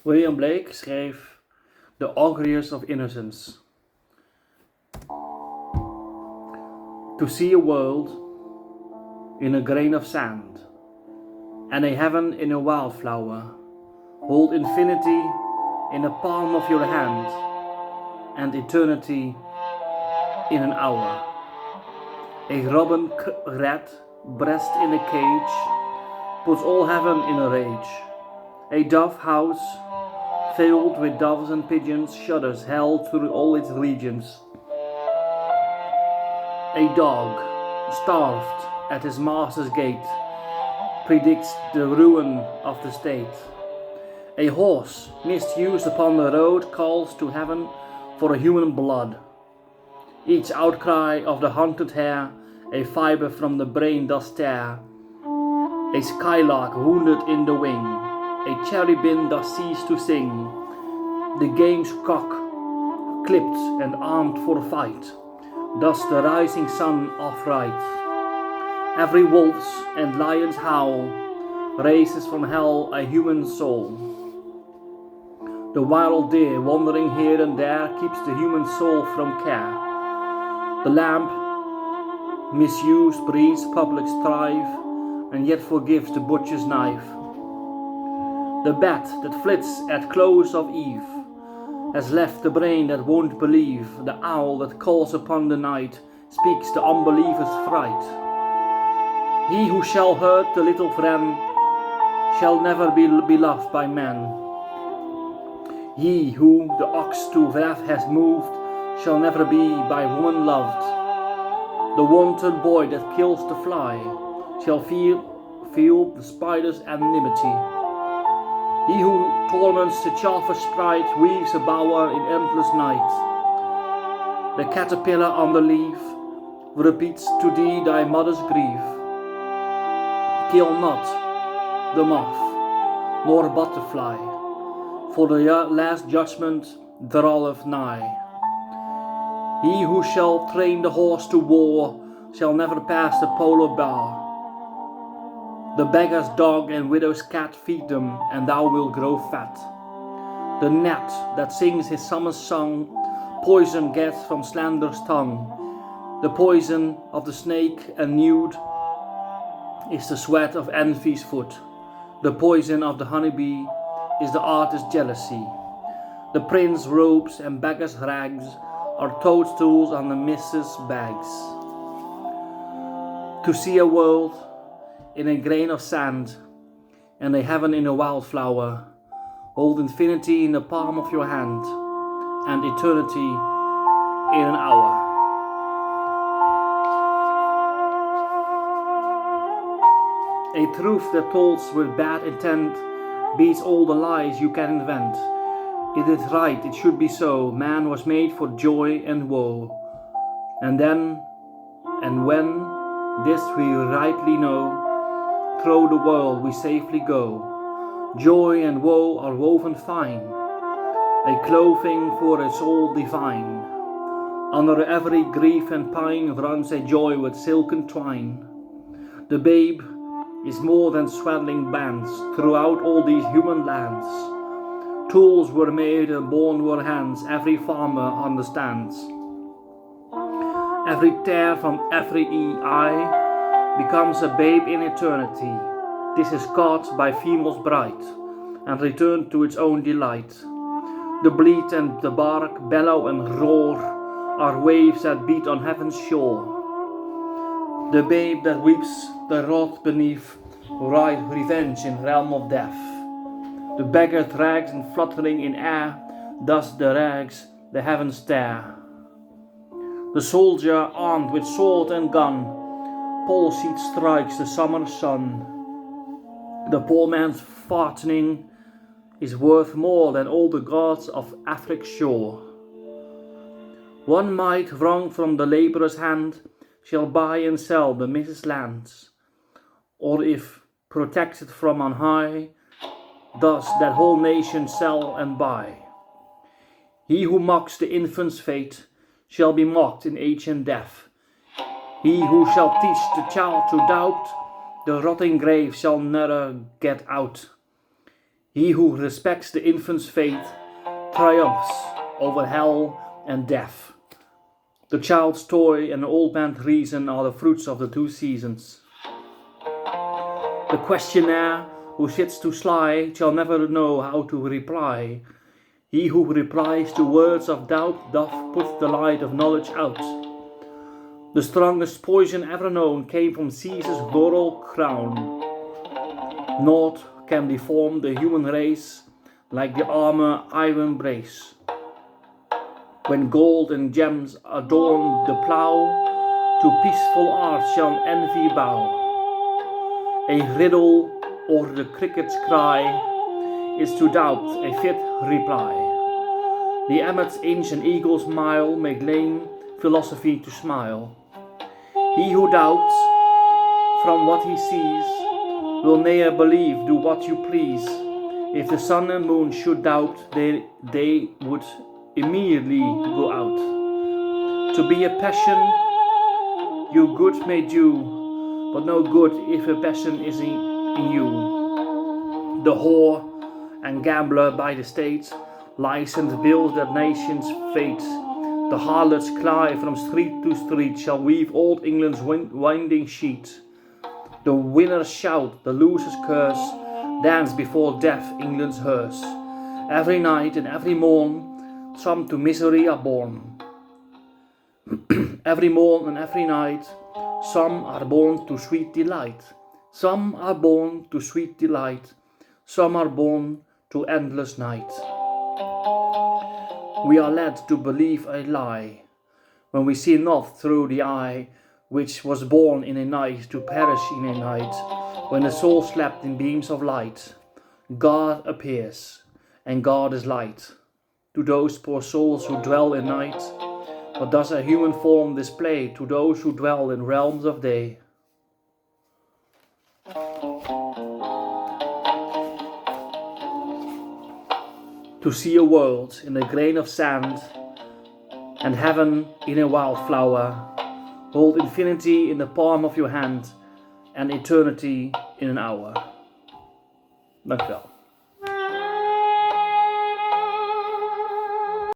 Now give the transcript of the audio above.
William Blake schreef The Auguries of Innocence. To see a world in a grain of sand, and a heaven in a wildflower, hold infinity in the palm of your hand, and eternity in an hour. A robin red, breast in a cage, puts all heaven in a rage. A dove house, filled with doves and pigeons, shudders hell through all its regions. A dog, starved at his master's gate, predicts the ruin of the state. A horse, misused upon the road, calls to heaven for a human blood. Each outcry of the hunted hare, a fibre from the brain does tear. A skylark wounded in the wing, a cherubim does cease to sing. The game's cock, clipped and armed for fight, thus the rising sun off-right. Every wolf's and lion's howl raises from hell a human soul. The wild deer wandering here and there keeps the human soul from care. The lamb, misused, breeds public strife, and yet forgives the butcher's knife. The bat that flits at close of eve has left the brain that won't believe. The owl that calls upon the night speaks the unbeliever's fright. He who shall hurt the little friend shall never be beloved by men. He who the ox to wrath has moved shall never be by woman loved. The wanton boy that kills the fly shall feel the spider's enmity. He who torments the chaffer sprite weaves a bower in endless night. The caterpillar on the leaf repeats to thee thy mother's grief. Kill not the moth, nor butterfly, for the last judgment draweth nigh. He who shall train the horse to war shall never pass the polar bar. The beggar's dog and widow's cat feed them, and thou wilt grow fat. The gnat that sings his summer song poison gets from slander's tongue. The poison of the snake and newt is the sweat of envy's foot. The poison of the honeybee is the artist's jealousy. The prince's robes and beggar's rags are toadstools on the missus' bags. To see a world in a grain of sand, and a heaven in a wildflower, hold infinity in the palm of your hand, and eternity in an hour. A truth that told with bad intent beats all the lies you can invent. It is right, it should be so. Man was made for joy and woe. And then, and when this we rightly know, through the world we safely go. Joy and woe are woven fine, a clothing for a soul divine. Under every grief and pine runs a joy with silken twine. The babe is more than swaddling bands throughout all these human lands. Tools were made and born were hands, every farmer understands. Every tear from every eye becomes a babe in eternity. This is caught by female's bright and returned to its own delight. The bleat and the bark, bellow and roar are waves that beat on heaven's shore. The babe that weeps the wrath beneath ride revenge in realm of death. The beggar drags and fluttering in air, thus the rags the heavens stare. The soldier armed with sword and gun, pole seat strikes the summer sun. The poor man's fartening is worth more than all the gods of Afric's shore. One mite wrung from the labourer's hand shall buy and sell the missus' lands, or if protected from on high, thus that whole nation sell and buy. He who mocks the infant's fate shall be mocked in age and death. He who shall teach the child to doubt, the rotting grave shall never get out. He who respects the infant's faith triumphs over hell and death. The child's toy and the old man's reason are the fruits of the two seasons. The questionnaire who sits too sly shall never know how to reply. He who replies to words of doubt doth put the light of knowledge out. The strongest poison ever known came from Caesar's laurel crown. Naught can deform the human race like the armor iron brace. When gold and gems adorn the plough, to peaceful art shall envy bow. A riddle or the cricket's cry is to doubt a fit reply. The emmet's inch and eagle's mile make lame philosophy to smile. He who doubts from what he sees will ne'er believe, do what you please. If the sun and moon should doubt, they would immediately go out. To be a passion you good may do, but no good if a passion is in you. The whore and gambler by the state, licensed bills that nation's fate. The harlot's cry from street to street shall weave old England's winding sheet. The winner's shout, the loser's curse, dance before death England's hearse. Every night and every morn, some to misery are born. Every morn and every night, some are born to sweet delight. Some are born to sweet delight. Some are born to endless night. We are led to believe a lie when we see not through the eye which was born in a night to perish in a night. When the soul slept in beams of light, God appears, and God is light to those poor souls who dwell in night. What does a human form display to those who dwell in realms of day? To see a world in a grain of sand, and heaven in a wildflower, hold infinity in the palm of your hand, and eternity in an hour. Dank u wel.